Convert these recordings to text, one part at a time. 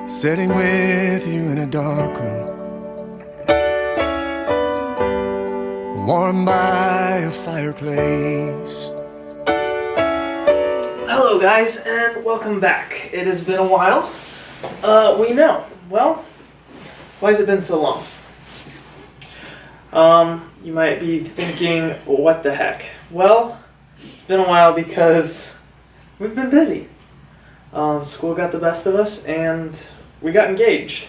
Sitting with you in a dark room, warmed by a fireplace. Hello guys, and welcome back. It has been a while. We know. Well, why has it been so long? You might be thinking, what the heck? Well, it's been a while because we've been busy. School got the best of us, and we got engaged.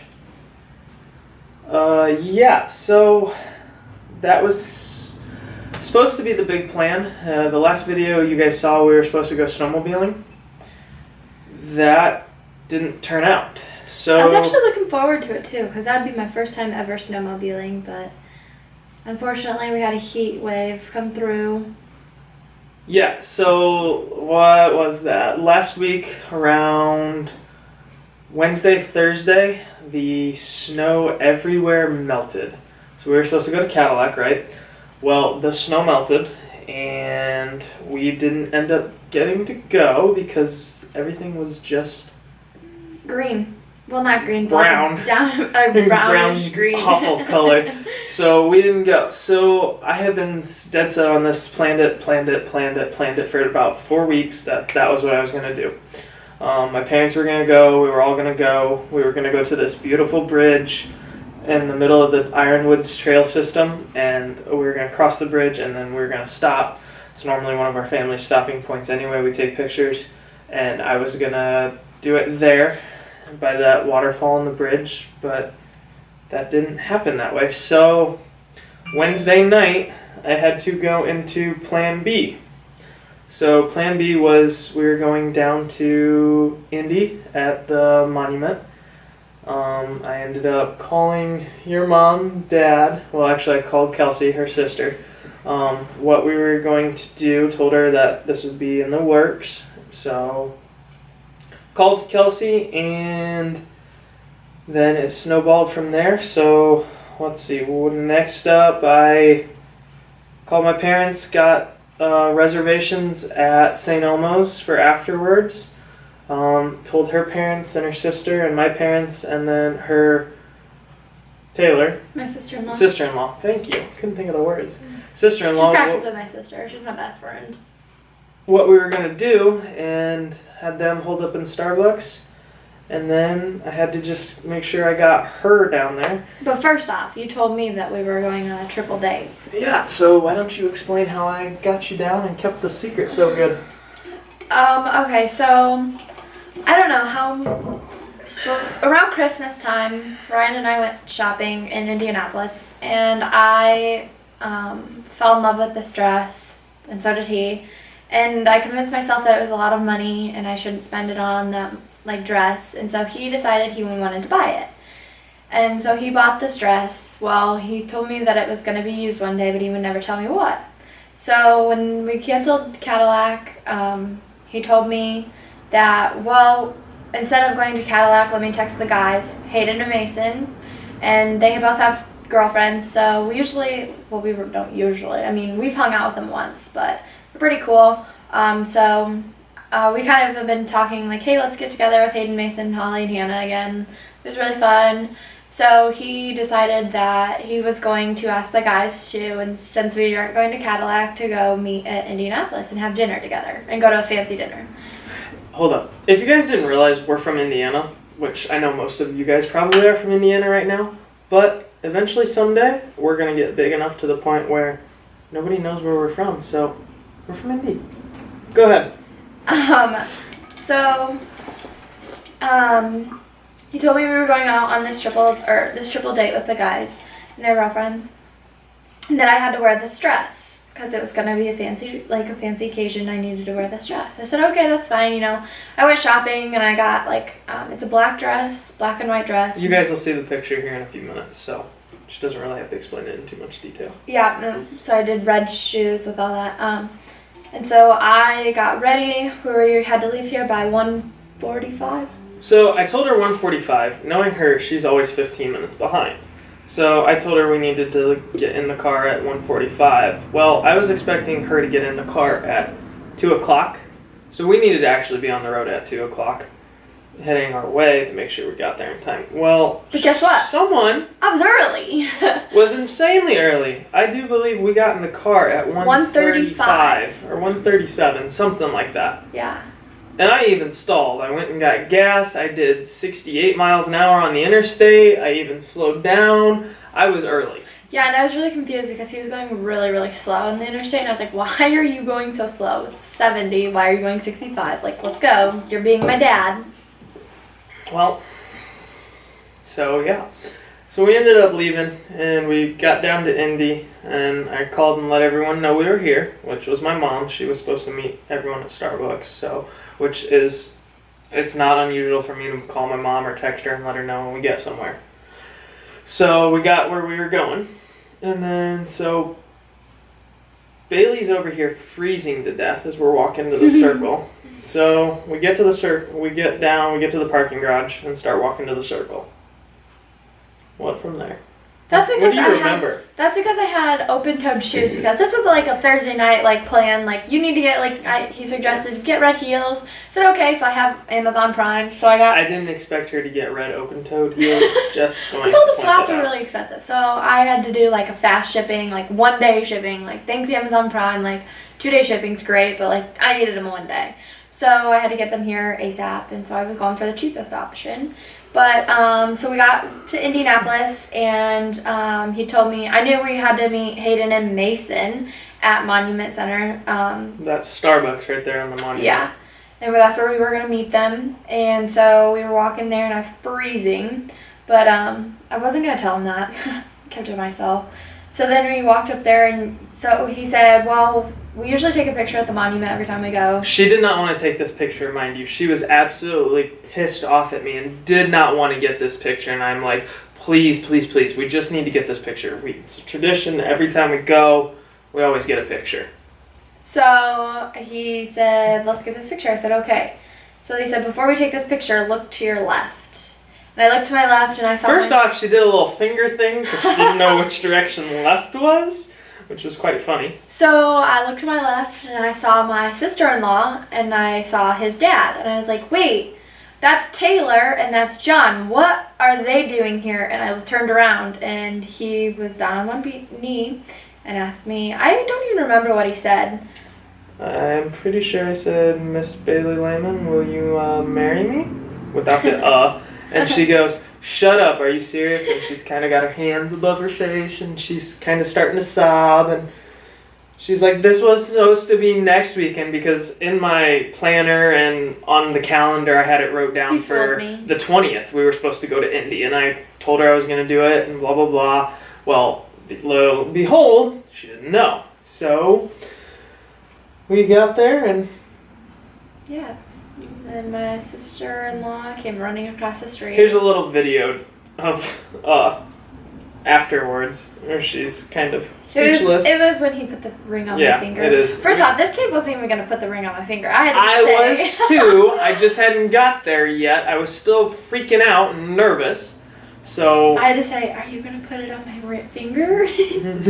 So that was supposed to be the big plan. The last video you guys saw, we were supposed to go snowmobiling. That didn't turn out. So I was actually looking forward to it too, because that would be my first time ever snowmobiling, but unfortunately we had a heat wave come through. Yeah, so what was that? Last week around Wednesday, Thursday, the snow everywhere melted. So we were supposed to go to Cadillac, right? Well, the snow melted, and we didn't end up getting to go because everything was just Green. Well, not green, brown. Like a brownish green. Awful color. So we didn't go. So I had been dead set on this, planned it for about 4 weeks. That was what I was going to do. My parents were going to go. We were all going to go. We were going to go to this beautiful bridge in the middle of the Ironwoods trail system, and we were going to cross the bridge, and then we were going to stop. It's normally one of our family stopping points anyway. We take pictures, and I was going to do it there by that waterfall on the bridge, but that didn't happen that way. So Wednesday night, I had to go into Plan B. So Plan B was we were going down to Indy at the monument. I ended up calling your mom, dad. Well, actually, I called Kelsey, her sister. What we were going to do, told her that this would be in the works. So called Kelsey, and then it snowballed from there. So let's see. Next up, I called my parents, got reservations at St. Elmo's for afterwards. Told her parents and her sister and my parents, and then her Taylor. My sister-in-law. Sister-in-law. Thank you. Couldn't think of the words. She's Sister-in-law. practically my sister. She's my best friend. What we were going to do, and had them hold up in Starbucks, and then I had to just make sure I got her down there. But first off, you told me that we were going on a triple date. Yeah, so why don't you explain how I got you down and kept the secret so good? Okay, so I don't know how. Well, around Christmas time, Ryan and I went shopping in Indianapolis, and I fell in love with this dress, and so did he. And I convinced myself that it was a lot of money and I shouldn't spend it on that dress. And so he decided he wanted to buy it. And so he bought this dress. Well, he told me that it was going to be used one day, but he would never tell me what. So when we canceled Cadillac, he told me that, well, instead of going to Cadillac, let me text the guys, Hayden and Mason, and they both have girlfriends. So we usually, well, we don't usually. I mean, we've hung out with them once, but pretty cool. So we kind of have been talking like, hey, let's get together with Hayden, Mason, Holly, and Hannah again. It was really fun. So he decided that he was going to ask the guys too, and since we aren't going to Cadillac, to go meet at Indianapolis and have dinner together and go to a fancy dinner. Hold up. If you guys didn't realize, we're from Indiana, which I know most of you guys probably are from Indiana right now, but eventually someday we're going to get big enough to the point where nobody knows where we're from, so we're from Indy. Go ahead. He told me we were going out on this triple date with the guys and their girlfriends, and that I had to wear this dress because it was gonna be a fancy occasion. I needed to wear this dress. I said, okay, that's fine. You know, I went shopping and I got it's a black dress, black and white dress. You guys will see the picture here in a few minutes, so she doesn't really have to explain it in too much detail. Yeah. So I did red shoes with all that. And so I got ready. We had to leave here by 1:45. So I told her 1:45. Knowing her, she's always 15 minutes behind. So I told her we needed to get in the car at 1:45. Well, I was expecting her to get in the car at 2 o'clock. So we needed to actually be on the road at 2 o'clock. heading our way to make sure we got there in time. Well, but guess what? Someone I was early. was insanely early. I do believe we got in the car at 1:35 or 1:37, something like that. Yeah. And I even stalled. I went and got gas. I did 68 miles an hour on the interstate. I even slowed down. I was early. Yeah, and I was really confused because he was going really, really slow on the interstate. And I was like, why are you going so slow? It's 70. Why are you going 65? Like, let's go. You're being my dad. Well, so yeah. So we ended up leaving, and we got down to Indy, and I called and let everyone know we were here, which was my mom. She was supposed to meet everyone at Starbucks, it's not unusual for me to call my mom or text her and let her know when we get somewhere. So we got where we were going, and then so Bailey's over here freezing to death as we're walking to the circle. So we get to the circle, we get to the parking garage and start walking to the circle. What from there? That's because What do you remember? That's because I had open-toed shoes because this was like a Thursday night plan. Like you need to get he suggested get red heels. I said okay, so I have Amazon Prime, so I got. I didn't expect her to get red open-toed heels. Just going because all the flats are really expensive, so I had to do like a fast shipping, like 1 day shipping. Like thanks Amazon Prime, like 2 day shipping's great, but like I needed them 1 day, so I had to get them here ASAP, and so I was going for the cheapest option. But, so we got to Indianapolis, and he told me, I knew we had to meet Hayden and Mason at Monument Center. That's Starbucks right there on the Monument. Yeah, and that's where we were going to meet them. And so we were walking there, and I was freezing, but I wasn't going to tell him that. Kept it to myself. So then we walked up there, and so he said, well, we usually take a picture at the monument every time we go. She did not want to take this picture, mind you. She was absolutely pissed off at me and did not want to get this picture. And I'm like, please, please, please, we just need to get this picture. It's a tradition. Every time we go, we always get a picture. So he said, let's get this picture. I said, okay. So he said, before we take this picture, look to your left. And I looked to my left, and I saw... First off, she did a little finger thing because she didn't know which direction left was, which was quite funny. So I looked to my left, and I saw my sister-in-law, and I saw his dad. And I was like, wait, that's Taylor, and that's John. What are they doing here? And I turned around, and he was down on one knee and asked me... I don't even remember what he said. I'm pretty sure I said, Miss Bailie Lehman, will you marry me? Without the And she goes, shut up, are you serious? And she's kind of got her hands above her face, and she's kind of starting to sob, and she's like, this was supposed to be next weekend, because in my planner and on the calendar I had it wrote down for the 20th. We were supposed to go to Indy, and I told her I was going to do it, and blah, blah, blah. Well, lo and behold, she didn't know. So we got there, and... Yeah. And my sister-in-law came running across the street. Here's a little video of afterwards, where she's kind of speechless. It was when he put the ring on my finger. Yeah, it is. First off, this kid wasn't even going to put the ring on my finger. I was too. I just hadn't got there yet. I was still freaking out and nervous. So I had to say, are you going to put it on my finger? And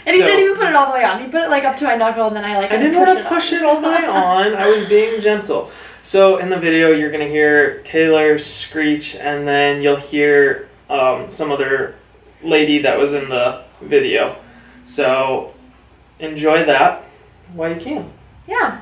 he didn't even put it all the way on. He put it up to my knuckle, and then I didn't want to push it all the way on. I was being gentle. So in the video, you're going to hear Taylor screech, and then you'll hear some other lady that was in the video. So enjoy that while you can. Yeah.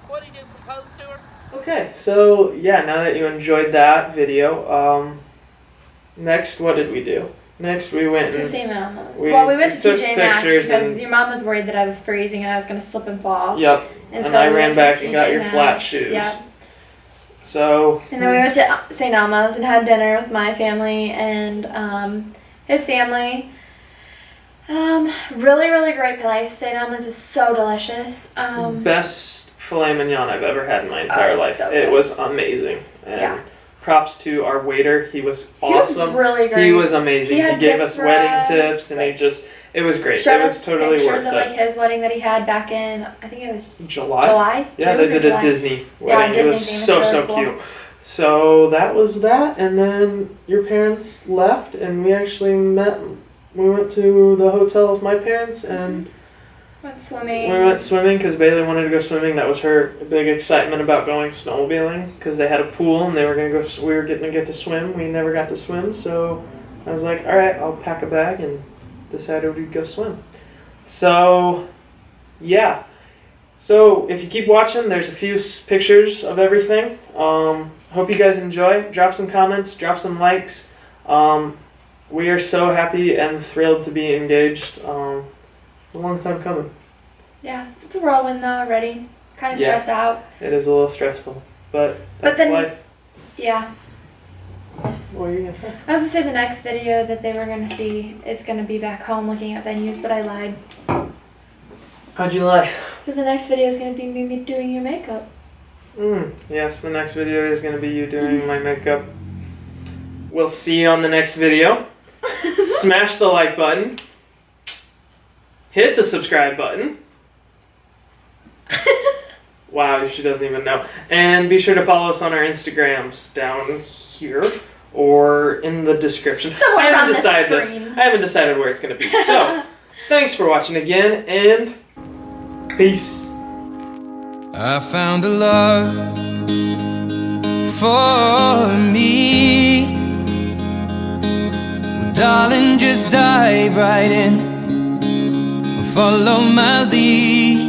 What did you propose to her? Okay, so yeah, now that you enjoyed that video, next, what did we do? Next, we went to and... St. Elmo's. We Well, we went to took TJ Maxx pictures because and- your mom was worried that I was freezing and I was going to slip and fall. Yep, and I we ran went to back and got TJ your Maxx. flat shoes. Yep. So... And then we went to St. Elmo's and had dinner with my family and his family. Really, really great place. St. Elmo's is so delicious. Best filet mignon I've ever had in my entire life. So it good. was amazing. And Yeah. props to our waiter. He was awesome. He was really great. He was amazing. He He, had gave tips us for wedding us, tips, and it was great. Showed It was us totally pictures worth of it. his wedding that he had back in, I think it was July? July. Yeah, June they or did July? a Disney Yeah, wedding. It was Disney theme. so It's really cool. cute. So that was that, and then your parents left, and we actually met. We went to the hotel with my parents, and Went swimming. we went swimming because Bailie wanted to go swimming. That was her big excitement about going snowmobiling because they had a pool and they were gonna go. We were getting to get to swim. We never got to swim, so I was like, all right, I'll pack a bag, and decided we'd go swim. So, yeah. So if you keep watching, there's a few pictures of everything. Hope you guys enjoy. Drop some comments, drop some likes. We are so happy and thrilled to be engaged. It's a long time coming. Yeah, it's a whirlwind though already. Kind of stressed out. It is a little stressful, but that's then, life. Yeah. What were you gonna say? I was gonna say the next video that they were gonna see is gonna be back home looking at venues, but I lied. How'd you lie? Because the next video is gonna be me doing your makeup. Yes, the next video is gonna be you doing my makeup. We'll see you on the next video. Smash the like button. Hit the subscribe button. Wow, she doesn't even know. And be sure to follow us on our Instagrams down here or in the description. Somewhere I haven't on the decided screen. this. I haven't decided where it's going to be. So, thanks for watching again, and peace. I found a love for me. Well, darling, just dive right in. Follow my lead.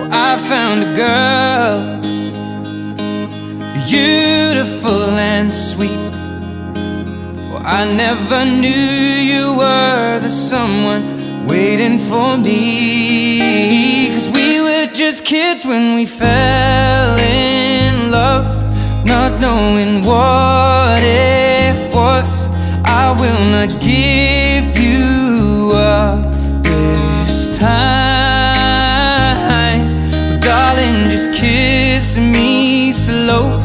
Well, I found a girl, beautiful and sweet. Well, I never knew you were the someone waiting for me. 'Cause we were just kids when we fell in love, not knowing what it was. I will not give you up this time. But darling, just kiss me slow.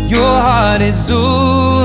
Your heart is over.